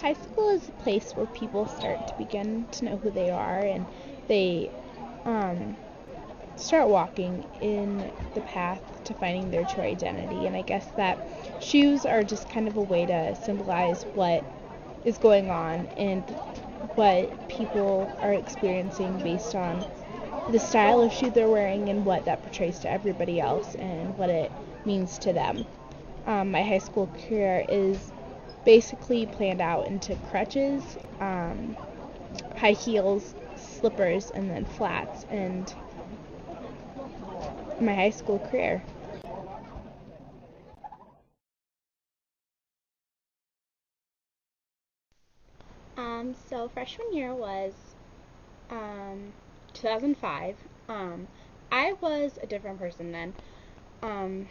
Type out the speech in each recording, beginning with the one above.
high school is a place where people start to begin to know who they are, and they start walking in the path to finding their true identity. And I guess that shoes are just kind of a way to symbolize what is going on and what people are experiencing based on the style of shoe they're wearing and what that portrays to everybody else and what it means to them. My high school career is basically planned out into crutches, high heels, slippers, and then flats, and my high school career. So freshman year was 2005. I was a different person then. Um,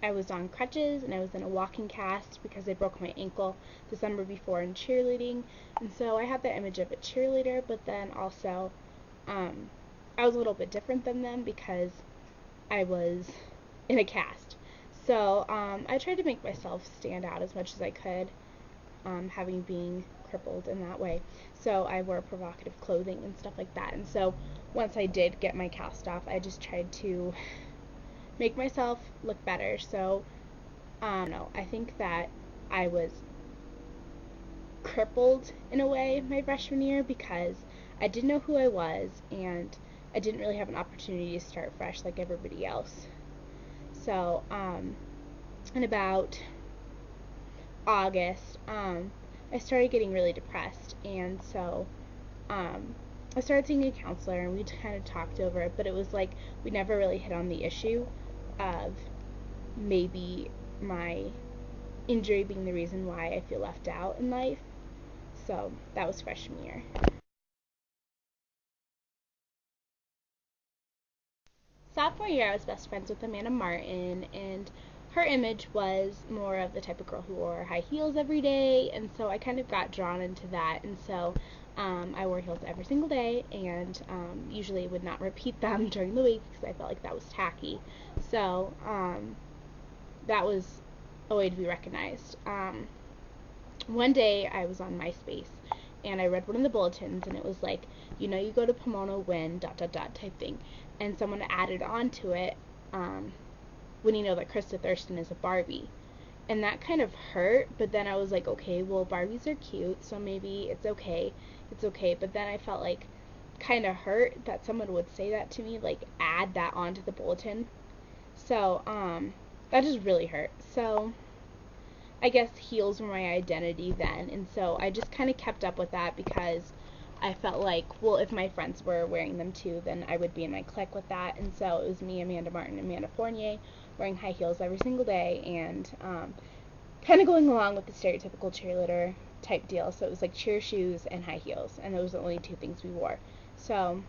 I was on crutches and I was in a walking cast because I broke my ankle December before in cheerleading, and so I had the image of a cheerleader, but then also I was a little bit different than them because I was in a cast. So I tried to make myself stand out as much as I could, having being crippled in that way. So I wore provocative clothing and stuff like that. And so once I did get my cast off, I just tried to make myself look better. So no, I think that I was crippled in a way my freshman year because I didn't know who I was and I didn't really have an opportunity to start fresh like everybody else. So in about August, I started getting really depressed, and so I started seeing a counselor, and we kind of talked over it, but it was like we never really hit on the issue of maybe my injury being the reason why I feel left out in life. So that was freshman year. Sophomore year, I was best friends with Amanda Martin, and her image was more of the type of girl who wore high heels every day, and so I kind of got drawn into that, and so I wore heels every single day, and usually would not repeat them during the week because I felt like that was tacky. So that was a way to be recognized. One day I was on MySpace and I read one of the bulletins and it was like, you go to Pomona when ... type thing, and someone added on to it, when you know that Crista Thurston is a Barbie. And that kind of hurt, but then I was like, okay, well, Barbies are cute, so maybe it's okay. But then I felt like kind of hurt that someone would say that to me, like add that onto the bulletin. So that just really hurt. So I guess heels were my identity then, and so I just kind of kept up with that because I felt like, well, if my friends were wearing them too, then I would be in my clique with that. And so it was me, Amanda Martin, Amanda Fournier, wearing high heels every single day, and kind of going along with the stereotypical cheerleader type deal. So it was like cheer shoes and high heels, and those were the only two things we wore. So,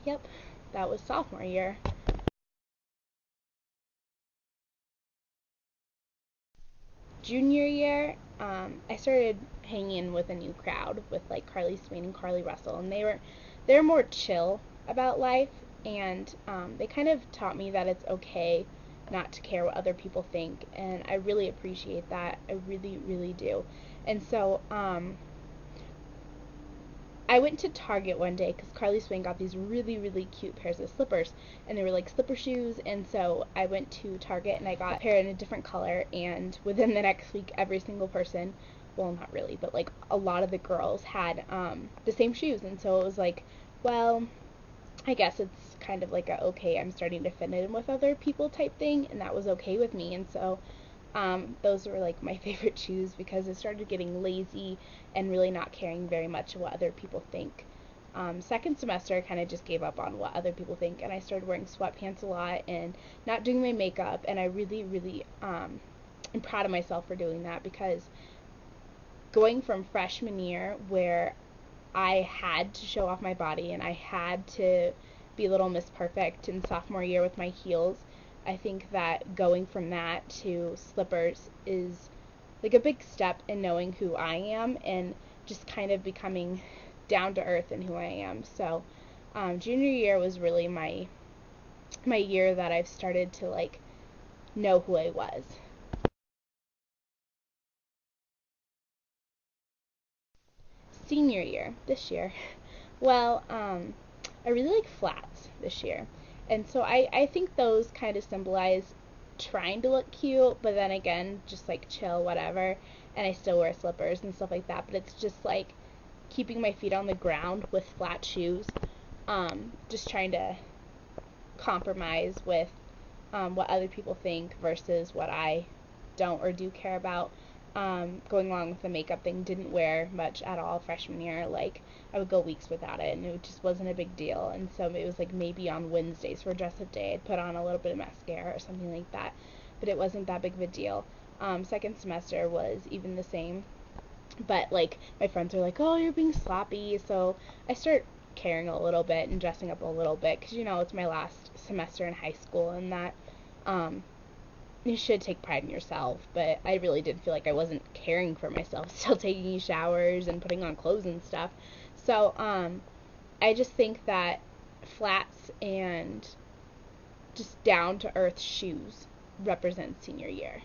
yep, that was sophomore year. Junior year, I started hanging with a new crowd with like Carly Swain and Carly Russell, and they were more chill about life, and they kind of taught me that it's okay not to care what other people think, and I really appreciate that. I really, really do. And so I went to Target one day because Carly Swain got these really, really cute pairs of slippers, and they were like slipper shoes. And so I went to Target and I got a pair in a different color. And within the next week, every single person, well, not really, but like a lot of the girls had the same shoes. And so it was like, well, I guess it's kind of like a okay, I'm starting to fit in with other people type thing, and that was okay with me. And so those were like my favorite shoes because I started getting lazy and really not caring very much what other people think. Second semester, I kind of just gave up on what other people think, and I started wearing sweatpants a lot and not doing my makeup. And I really, really am proud of myself for doing that because going from freshman year where I had to show off my body and I had to be a little Miss Perfect in sophomore year with my heels, I think that going from that to slippers is like a big step in knowing who I am and just kind of becoming down to earth in who I am. So junior year was really my year that I've started to like know who I was. senior year, this year, well, I really like flats this year. And so I think those kind of symbolize trying to look cute, but then again, just like chill, whatever. And I still wear slippers and stuff like that, but it's just like keeping my feet on the ground with flat shoes. Just trying to compromise with what other people think versus what I don't or do care about. Going along with the makeup thing, didn't wear much at all freshman year. Like, I would go weeks without it, and it just wasn't a big deal. And so it was like maybe on Wednesdays for dress up day, I'd put on a little bit of mascara or something like that, but it wasn't that big of a deal. Second semester was even the same, but like my friends are like, "Oh, you're being sloppy," so I start caring a little bit and dressing up a little bit, because it's my last semester in high school, and that you should take pride in yourself, but I really did feel like I wasn't caring for myself, still taking showers and putting on clothes and stuff. So I just think that flats and just down to earth shoes represent senior year.